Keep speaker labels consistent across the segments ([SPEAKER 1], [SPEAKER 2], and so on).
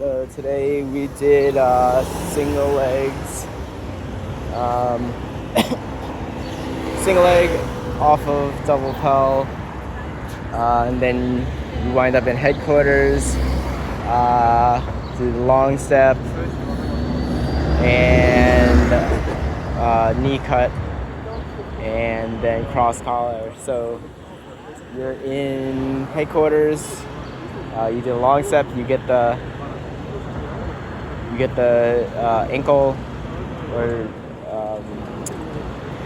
[SPEAKER 1] So today we did single legs, um, single leg off of double pel, and then we wind up in headquarters, do the long step and knee cut, and then cross collar. So you're in headquarters. You do a long step. You get the ankle, or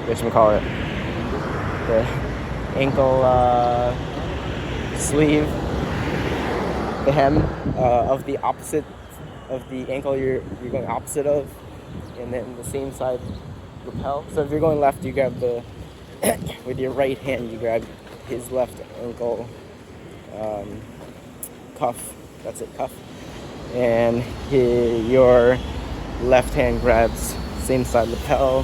[SPEAKER 1] whatchamacallit, the ankle sleeve, the hem of the opposite of the ankle you're going opposite of, and then the same side lapel. So if you're going left, you grab the with your right hand, you grab his left ankle cuff. That's it, cuff. And your left hand grabs same side lapel.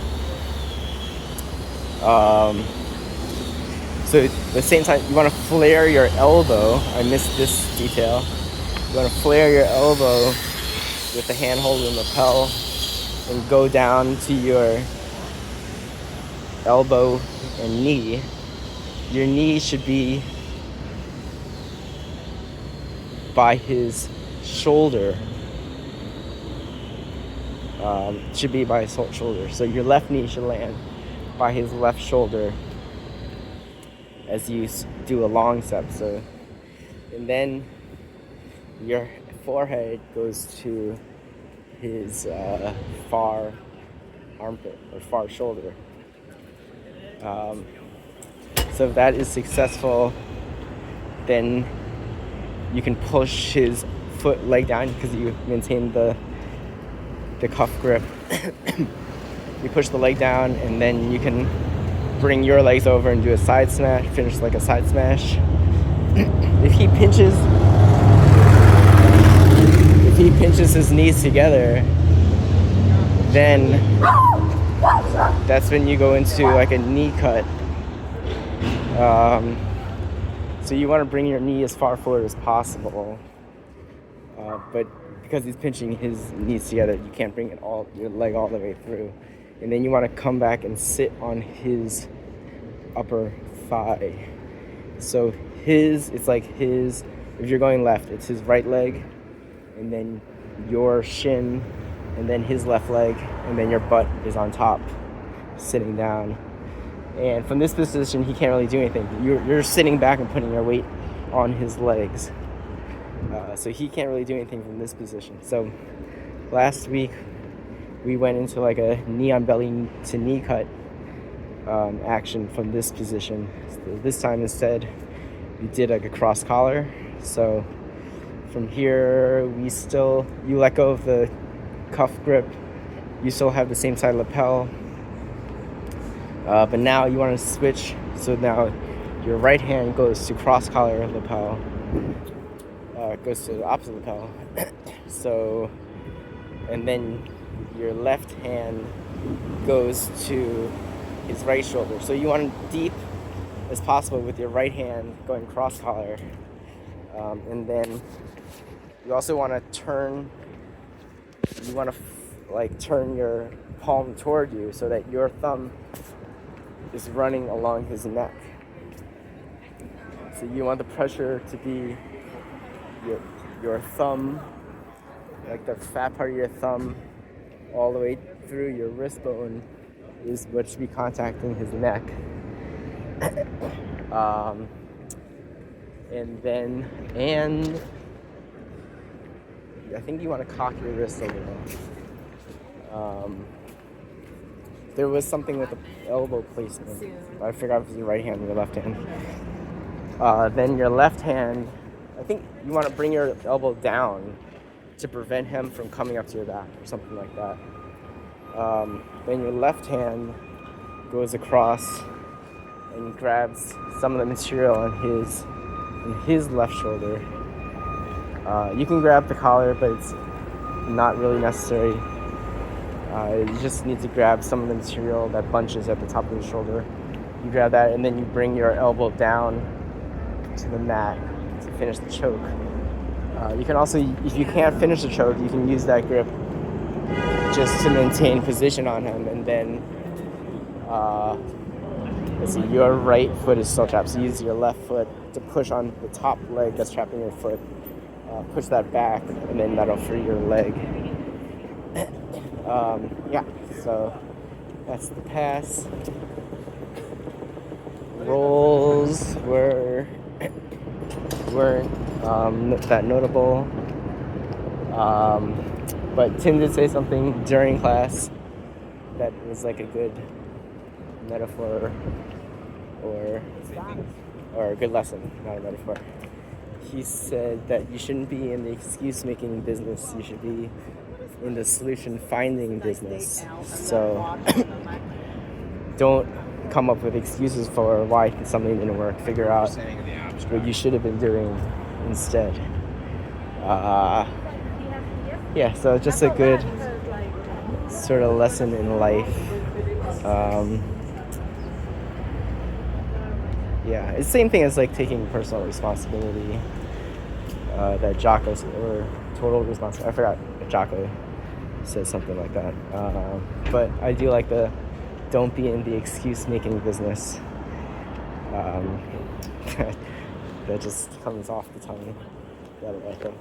[SPEAKER 1] So at the same time, you want to flare your elbow. I missed this detail. You want to flare your elbow with the hand holding lapel and go down to your elbow and knee. Your knee should be by his shoulder. Should be by his shoulder. So your left knee should land by his left shoulder as you do a long step. So, and then your forehead goes to his far armpit or far shoulder. So if that is successful, then you can push his leg down because you maintain the cuff grip. You push the leg down, and then you can bring your legs over and do a side smash, finish like a side smash. If he pinches his knees together, then that's when you go into like a knee cut. So you want to bring your knee as far forward as possible, but because he's pinching his knees together, you can't bring your leg all the way through. And then you want to come back and sit on his upper thigh. So it's like if you're going left, it's his right leg, and then your shin, and then his left leg, and then your butt is on top, sitting down. And from this position, he can't really do anything. You're sitting back and putting your weight on his legs. So he can't really do anything from this position. So last week, we went into like a knee on belly to knee cut action from this position. So this time instead, we did like a cross collar. So from here, you let go of the cuff grip. You still have the same side lapel. But now you want to switch. So now your right hand goes to cross collar lapel. Goes to the opposite lapel. So, and then your left hand goes to his right shoulder. So you want to deep as possible with your right hand going cross collar. And then you also want to turn your palm toward you so that your thumb is running along his neck. So you want the pressure to be your thumb, like the fat part of your thumb, all the way through your wrist bone is what should be contacting his neck. And I think you want to cock your wrist a little. There was something with the elbow placement, but I forgot if it was your right hand or your left hand. Then your left hand, I think you want to bring your elbow down to prevent him from coming up to your back or something like that. Then your left hand goes across and grabs some of the material on his left shoulder. You can grab the collar, but it's not really necessary. You just need to grab some of the material that bunches at the top of the shoulder. You grab that, and then you bring your elbow down to the mat to finish the choke. You can also, if you can't finish the choke, you can use that grip just to maintain position on him, and then let's see, your right foot is still trapped, so use your left foot to push on the top leg that's trapping your foot. Push that back, and then that'll free your leg. Yeah, so that's the pass. Rolls weren't that notable. But Tim did say something during class that was like a good metaphor or a good lesson, not a metaphor. He said that you shouldn't be in the excuse-making business. You should be in the solution-finding business. So don't come up with excuses for why something didn't work. Figure out what you should have been doing instead. Yeah, so just a good sort of lesson in life. Yeah, it's the same thing as like taking personal responsibility. That Jocko, or total responsibility. I forgot if Jocko says something like that. But I do like the don't be in the excuse-making business. That just comes off the tongue better, I think.